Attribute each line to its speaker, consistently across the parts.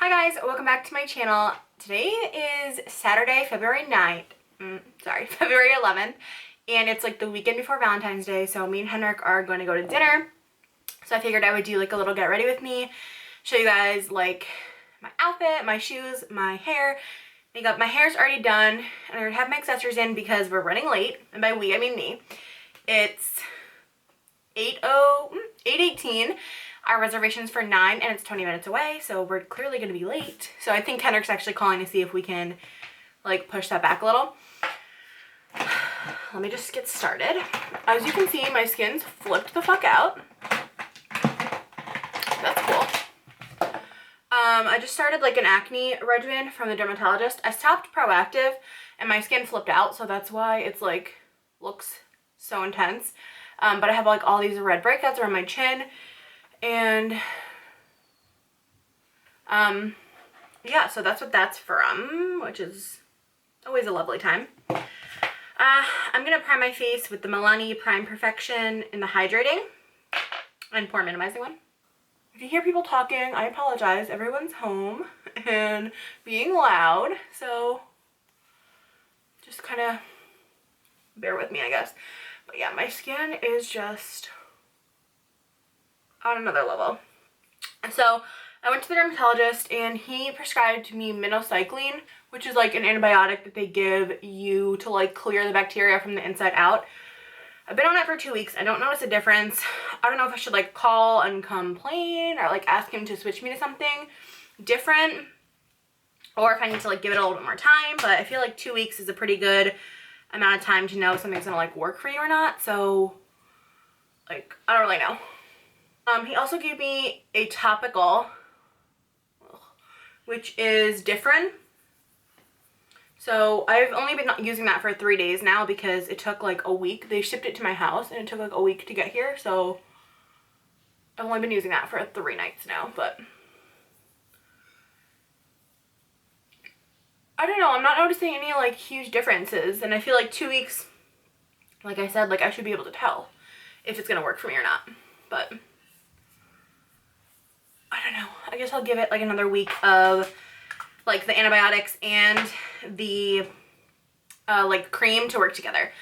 Speaker 1: Hi guys, welcome back to my channel. Today is Saturday, February 11th, and it's like the weekend before Valentine's Day, so me and Henrik are going to go to dinner. So I figured I would do like a little get ready with me, show you guys like my outfit, my shoes, my hair, makeup. My hair's already done, and I already have my accessories in because we're running late, and by we I mean me. It's 8:18. Our reservation's for 9 and it's 20 minutes away, so we're clearly going to be late. So I think Henrik's actually calling to see if we can like push that back a little. Let me just get started. As you can see, my skin's flipped the fuck out. That's cool. I just started like an acne regimen from the dermatologist. I stopped Proactive and my skin flipped out, so that's why it's like looks so intense. But I have like all these red breakouts around my chin. And yeah, so that's what that's from, which is always a lovely time. I'm gonna prime my face with the Milani Prime Perfection in the hydrating and pore minimizing one. If you hear people talking, I apologize. Everyone's home and being loud, so just kind of bear with me, I guess. But yeah, my skin is just on another level. So I went to the dermatologist and he prescribed me minocycline, which is like an antibiotic that they give you to like clear the bacteria from the inside out. I've been on it for 2 weeks. I don't notice a difference. I don't know if I should like call and complain or like ask him to switch me to something different, or if I need to like give it a little bit more time. But I feel like 2 weeks is a pretty good amount of time to know if something's gonna like work for you or not. So like, I don't really know. He also gave me a topical, which is different. So I've only been using that for 3 days now because it took like a week. They shipped it to my house and it took like a week to get here. So I've only been using that for 3 nights now, but I don't know. I'm not noticing any like huge differences. And I feel like 2 weeks, like I said, like I should be able to tell if it's going to work for me or not. But I don't know. I guess I'll give it like another week of like the antibiotics and the like cream to work together.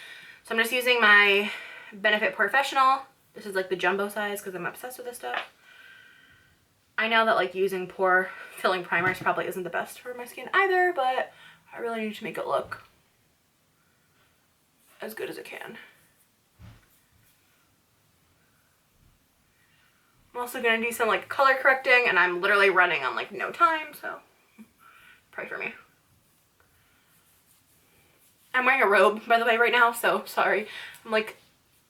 Speaker 1: So I'm just using my Benefit Professional. This is like the jumbo size because I'm obsessed with this stuff. I know that like using pore filling primers probably isn't the best for my skin either, but I really need to make it look as good as it can. I'm also going to do some like color correcting, and I'm literally running on like no time, so pray for me. I'm wearing a robe, by the way, right now, so sorry. I'm like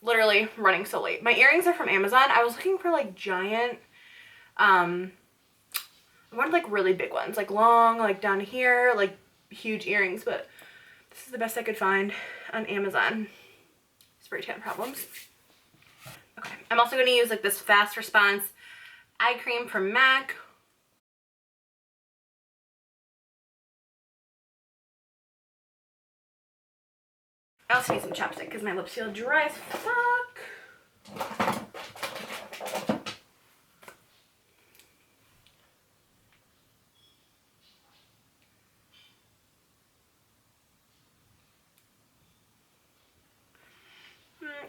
Speaker 1: literally running so late. My earrings are from Amazon. I was looking for like giant, I wanted like really big ones, like long, like down here, like huge earrings, but this is the best I could find on Amazon. Spray tan problems. Okay, I'm also going to use like this Fast Response eye cream from MAC. I also need some chapstick because my lips feel dry as fuck.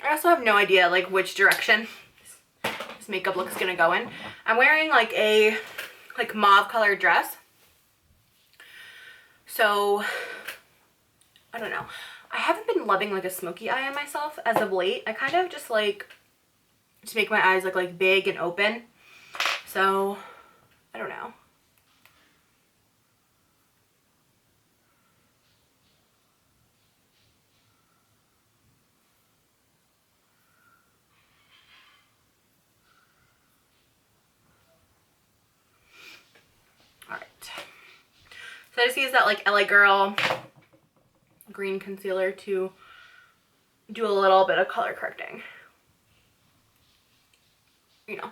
Speaker 1: I also have no idea like which direction this makeup look's gonna go in. I'm wearing like a like mauve colored dress, so I don't know. I haven't been loving like a smoky eye on myself as of late. I kind of just like to make my eyes look like big and open, so I don't know. So I just use that like LA Girl green concealer to do a little bit of color correcting. You know.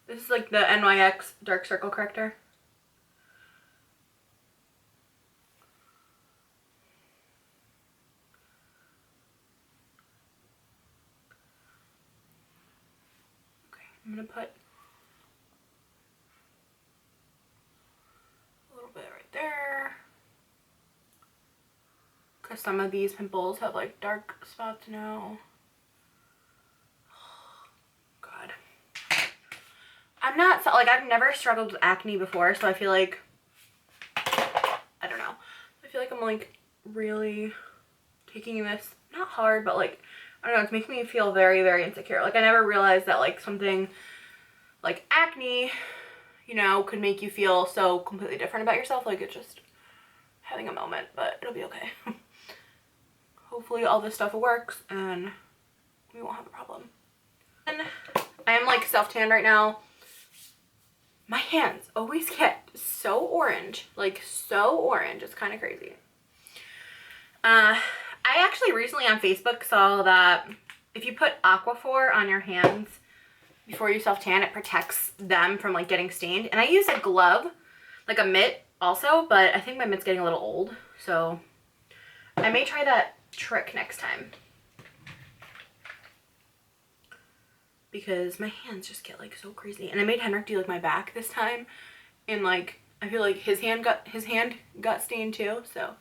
Speaker 1: This is like the NYX Dark Circle Corrector. I'm gonna put a little bit right there, because some of these pimples have like dark spots now. God. I'm not, like, I've never struggled with acne before, so I feel like, I don't know. I feel like I'm like really taking this, not hard, but like, I don't know, it's making me feel very, very insecure. Like, I never realized that like something like acne, you know, could make you feel so completely different about yourself. Like, it's just having a moment, but it'll be okay. Hopefully all this stuff works and we won't have a problem. And I am like self-tanned right now. My hands always get so orange, like so orange. It's kind of crazy. I actually recently on Facebook saw that if you put Aquaphor on your hands before you self-tan, it protects them from like getting stained. And I use a glove, like a mitt also, but I think my mitt's getting a little old, so I may try that trick next time, because my hands just get like so crazy. And I made Henrik do like my back this time, and like I feel like his hand got stained too, so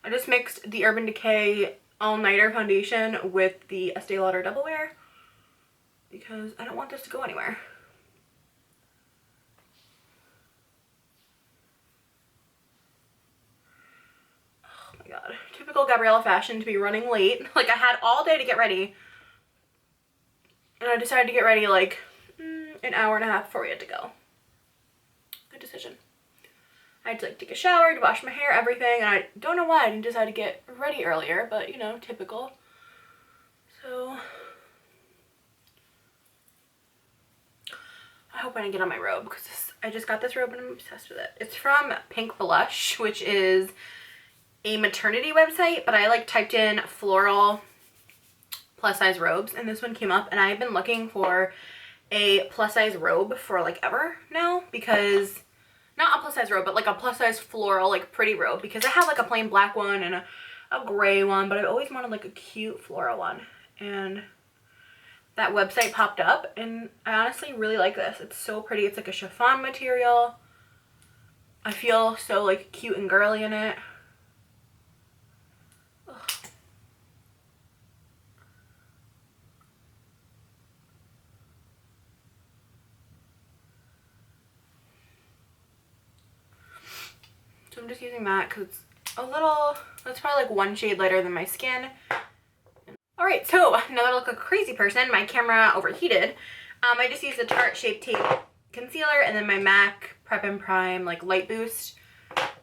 Speaker 1: I just mixed the Urban Decay All Nighter foundation with the Estee Lauder Double Wear because I don't want this to go anywhere. Oh my god. Typical Gabriella fashion to be running late. Like, I had all day to get ready, and I decided to get ready like an hour and a half before we had to go. Good decision. I had to like take a shower, to wash my hair, everything, and I don't know why I didn't decide to get ready earlier, but you know, typical. So I hope I didn't get on my robe, because I just got this robe and I'm obsessed with it. It's from Pink Blush, which is a maternity website, but I like typed in floral plus size robes and this one came up, and I've been looking for a plus size robe for like ever now, because not a plus size robe, but like a plus size floral, like pretty robe, because I have like a plain black one and a gray one, but I always wanted like a cute floral one, and that website popped up and I honestly really like this. It's so pretty. It's like a chiffon material. I feel so like cute and girly in it. Ugh. So I'm just using that because it's a little, that's probably like one shade lighter than my skin. All right, so now that I look like a crazy person, my camera overheated. I just used the Tarte Shape Tape concealer and then my MAC Prep and Prime like light boost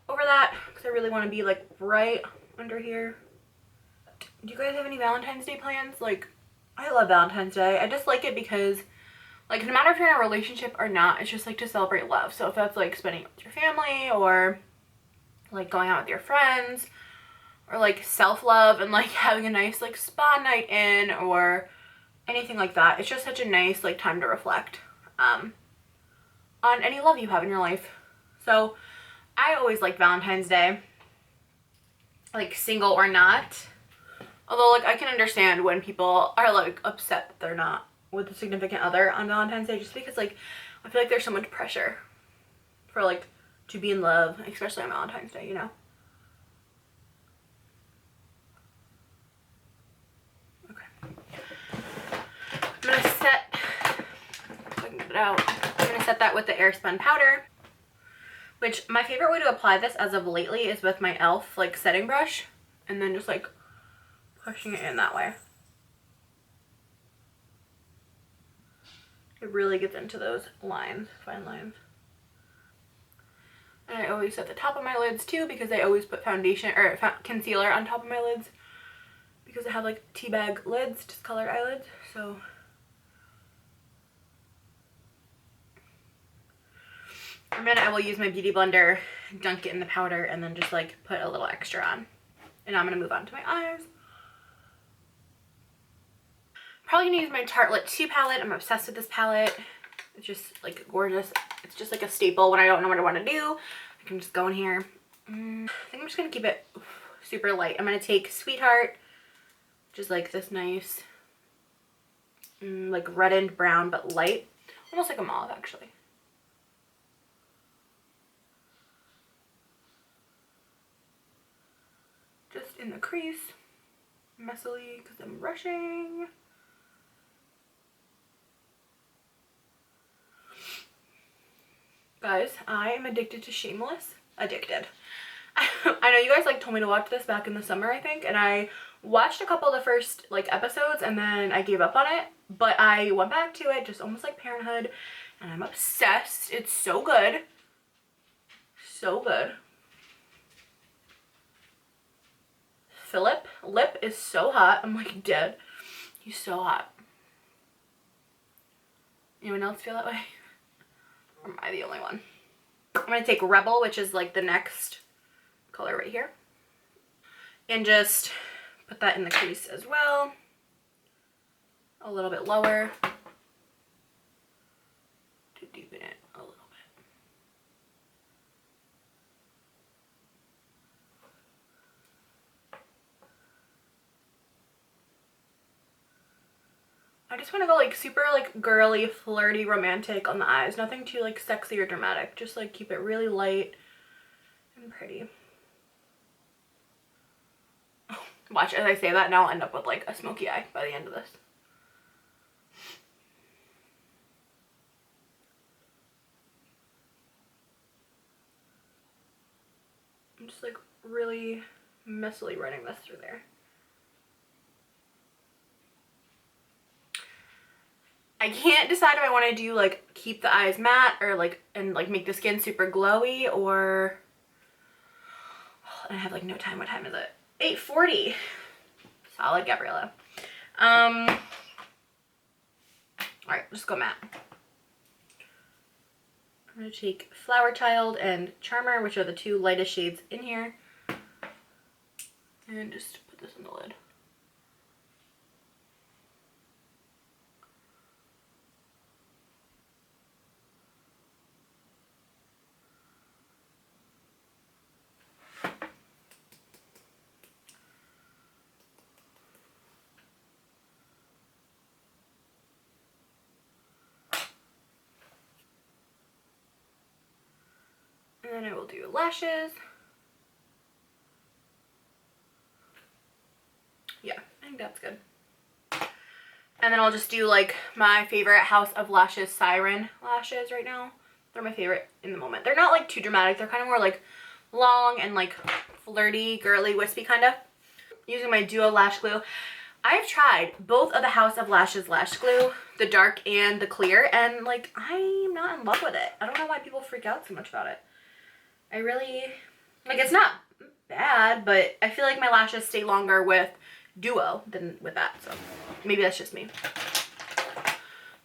Speaker 1: over that, because I really want to be like right under here. Do you guys have any Valentine's Day plans? Like, I love Valentine's Day. I just like it because, like, no matter if you're in a relationship or not, it's just like to celebrate love. So if that's like spending it with your family, or like going out with your friends, or like self-love and like having a nice like spa night in, or anything like that, it's just such a nice like time to reflect on any love you have in your life. So I always like Valentine's Day, like single or not. Although like I can understand when people are like upset that they're not with a significant other on Valentine's Day, just because like I feel like there's so much pressure for like to be in love, especially on Valentine's Day, you know? I'm gonna set, if I can get it out, I'm gonna set that with the Airspun powder, which my favorite way to apply this as of lately is with my e.l.f. like setting brush, and then just like pushing it in that way. It really gets into those lines, fine lines. And I always set the top of my lids too, because I always put foundation or concealer on top of my lids, because I have like teabag lids, just colored eyelids, so. And then I will use my beauty blender, dunk it in the powder, and then just like put a little extra on. And I'm gonna move on to my eyes. Probably gonna use my Tarte Lit 2 palette. I'm obsessed with this palette. It's just like gorgeous. It's just like a staple when I don't know what I want to do. I can just go in here I think I'm just gonna keep it super light. I'm gonna take Sweetheart, which is like this nice like reddened brown but light, almost like a mauve actually. Just in the crease, messily because I'm rushing. Guys, I am addicted to Shameless. Addicted. I know you guys like told me to watch this back in the summer, I think, and I watched a couple of the first like episodes and then I gave up on it, but I went back to it just almost like Parenthood and I'm obsessed. It's so good. So good. Philip lip is so hot. I'm like dead. He's so hot. Anyone else feel that way? Or am I the only one? I'm going to take Rebel, which is like the next color right here, and just put that in the crease as well. A little bit lower to deepen it a little bit. I just want to go like super like girly, flirty, romantic on the eyes. Nothing too like sexy or dramatic. Just like keep it really light and pretty. Watch as I say that, now I'll end up with like a smoky eye by the end of this. I'm just like really messily running this through there. I can't decide if I want to do like keep the eyes matte or like and like make the skin super glowy, or I have like no time. What time is it? 8:40. Solid, Gabriella. All right, let's go matte. I'm gonna take Flower Child and Charmer, which are the two lightest shades in here, and just put this in the lid. And then I will do lashes. Yeah, I think that's good. And then I'll just do like my favorite House of Lashes Siren lashes right now. They're my favorite in the moment. They're not like too dramatic. They're kind of more like long and like flirty, girly, wispy kind of. Using my Duo Lash Glue. I've tried both of the House of Lashes lash glue, the dark and the clear, and like I'm not in love with it. I don't know why people freak out so much about it. I really, like, it's not bad, but I feel like my lashes stay longer with Duo than with that, so maybe that's just me.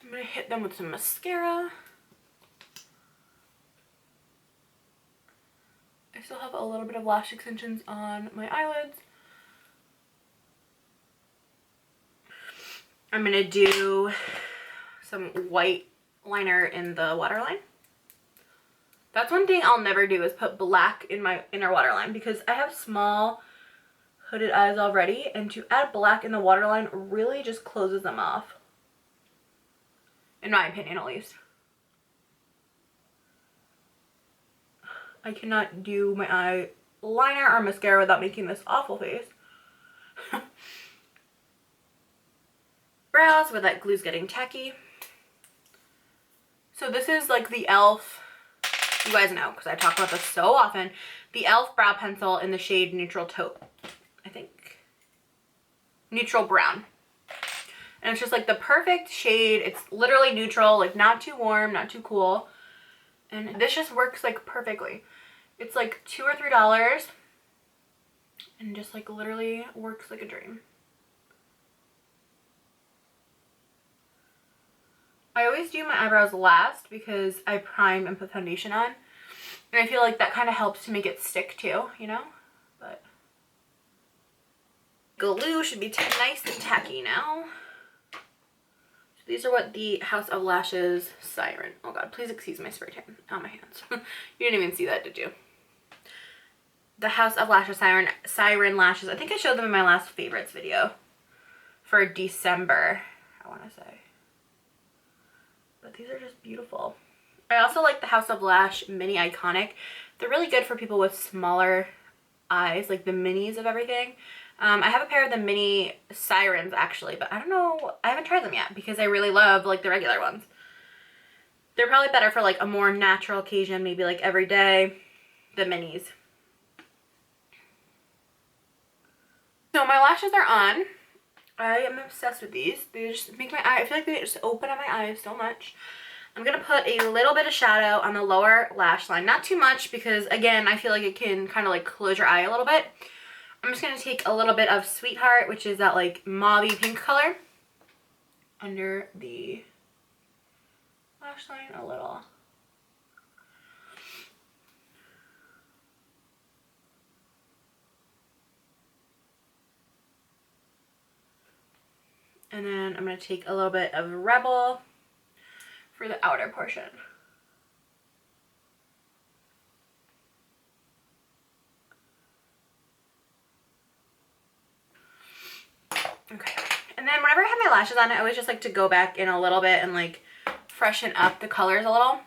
Speaker 1: I'm gonna hit them with some mascara. I still have a little bit of lash extensions on my eyelids. I'm gonna do some white liner in the waterline. That's one thing I'll never do, is put black in my inner waterline, because I have small hooded eyes already, and to add black in the waterline really just closes them off. In my opinion, at least. I cannot do my eyeliner or mascara without making this awful face. Brows, where that glue's getting tacky. So this is like the e.l.f., you guys know because I talk about this so often, the e.l.f. brow pencil in the shade Neutral Taupe, I think. Neutral Brown. And it's just like the perfect shade. It's literally neutral, like not too warm, not too cool. And this just works like perfectly. It's like $2 or $3 and just like literally works like a dream. I always do my eyebrows last because I prime and put foundation on. And I feel like that kind of helps to make it stick too, you know? But glue should be nice and tacky now. So these are what the House of Lashes Siren. Oh god, please excuse my spray tan on my hands. You didn't even see that, did you? the House of Lashes Siren Lashes. I think I showed them in my last favorites video for December, I want to say. But these are just beautiful. I also like the House of Lash Mini Iconic. They're really good for people with smaller eyes, like the minis of everything. I have a pair of the mini Sirens actually, but I don't know, I haven't tried them yet because I really love like the regular ones. They're probably better for like a more natural occasion, maybe like every day, the minis. So my lashes are on. I am obsessed with these. They just make my eye, I feel like they just open up my eyes so much. I'm going to put a little bit of shadow on the lower lash line. Not too much because, again, I feel like it can kind of like close your eye a little bit. I'm just going to take a little bit of Sweetheart, which is that like mauvey pink color, under the lash line a little. And then I'm going to take a little bit of Rebel for the outer portion. Okay. And then whenever I have my lashes on, I always just like to go back in a little bit and like freshen up the colors a little.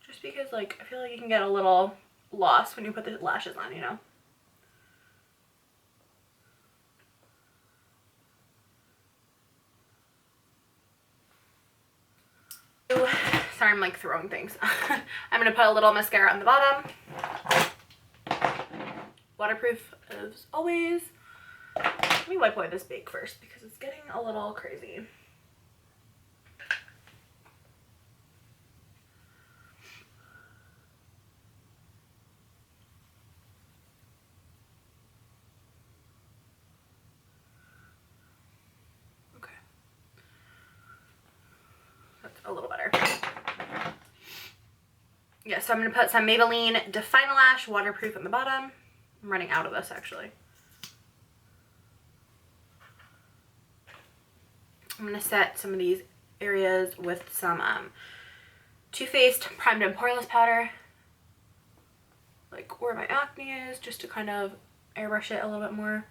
Speaker 1: Just because like I feel like you can get a little lost when you put the lashes on, you know? Sorry, I'm like throwing things. I'm gonna put a little mascara on the bottom. Waterproof as always. Let me wipe away this bake first because it's getting a little crazy. Okay. That's a little better. Yeah, so I'm going to put some Maybelline Define-A-Lash waterproof on the bottom. I'm running out of this actually. I'm going to set some of these areas with some Too Faced Primed and Poreless powder. Like where my acne is, just to kind of airbrush it a little bit more.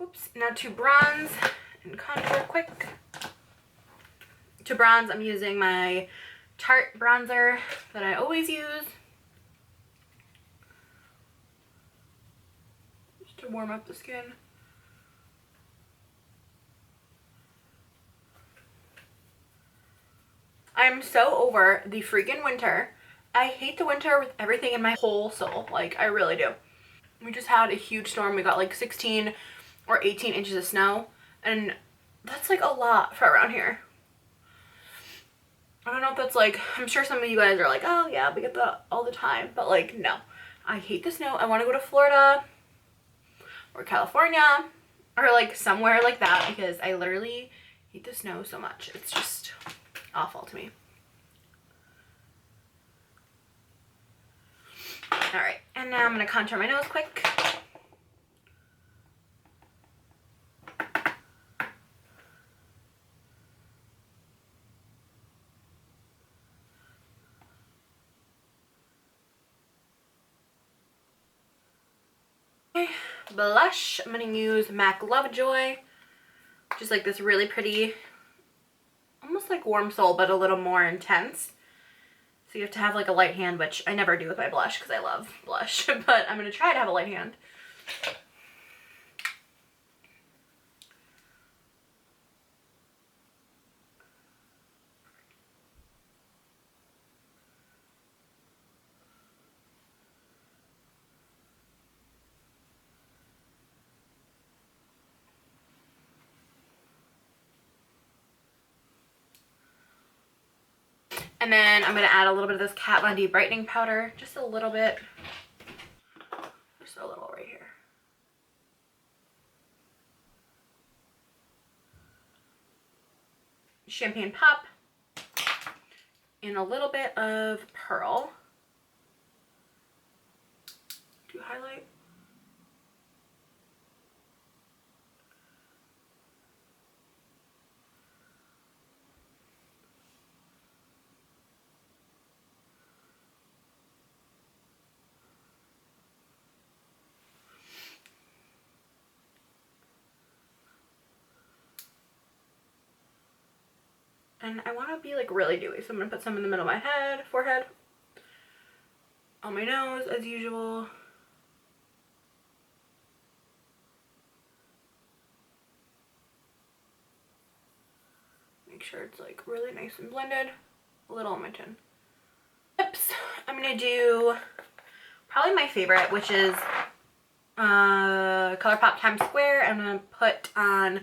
Speaker 1: Oops. Now to bronze and contour quick. To bronze, I'm using my Tarte bronzer that I always use. Just to warm up the skin. I'm so over the freaking winter. I hate the winter with everything in my whole soul. Like, I really do. We just had a huge storm. We got like 16 or 18 inches of snow. And that's like a lot for around here. I don't know if that's like, I'm sure some of you guys are like, oh yeah, we get that all the time. But like, no. I hate the snow. I want to go to Florida or California or like somewhere like that because I literally hate the snow so much. It's just awful to me. All right, and now I'm going to contour my nose quick. Okay, blush. I'm going to use MAC Lovejoy. Just like this really pretty, almost like Warm Soul, but a little more intense. So you have to have like a light hand, which I never do with my blush because I love blush, but I'm going to try to have a light hand. And then I'm going to add a little bit of this Kat Von D brightening powder, just a little bit, just a little right here. Champagne Pop and a little bit of Pearl. to highlight. And I want to be like really dewy, so I'm going to put some in the middle of my head, forehead, on my nose as usual. Make sure it's like really nice and blended. A little on my chin. Lips, I'm going to do probably my favorite, which is ColourPop Times Square. I'm going to put on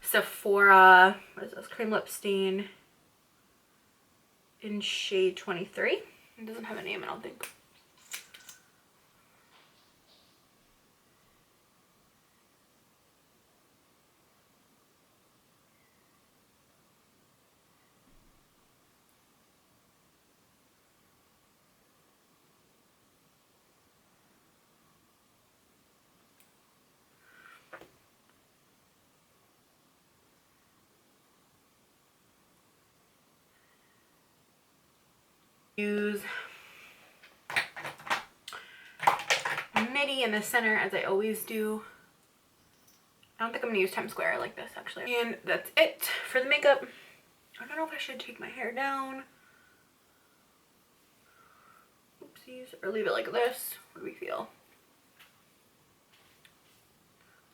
Speaker 1: Sephora, what is this, Cream Lip Stain in shade 23. It doesn't have a name, I don't think. Use midi in the center as I always do. I don't think I'm gonna use Times Square like this actually. And that's it for the makeup. I don't know if I should take my hair down. Oopsies. Or leave it like this. What do we feel?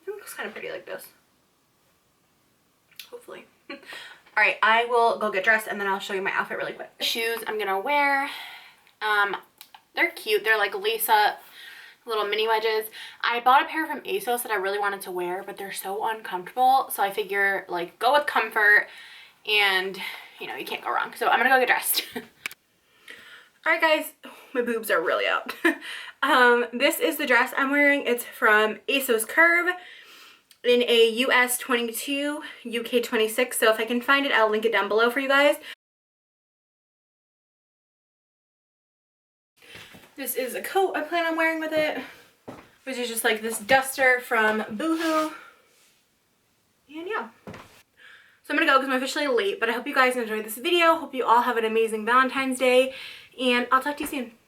Speaker 1: I think it looks kind of pretty like this. Hopefully. Alright, I will go get dressed and then I'll show you my outfit really quick. Shoes I'm gonna wear. They're cute. They're like lace up little mini wedges. I bought a pair from ASOS that I really wanted to wear, but they're so uncomfortable. So I figure like go with comfort and you know, you can't go wrong. So I'm gonna go get dressed. Alright guys, my boobs are really out. This is the dress I'm wearing. It's from ASOS Curve in a US 22, UK 26. So if I can find it, I'll link it down below for you guys. This is a coat I plan on wearing with it, which is just like this duster from Boohoo. And yeah. So I'm gonna go because I'm officially late, but I hope you guys enjoyed this video. Hope you all have an amazing Valentine's Day, and I'll talk to you soon.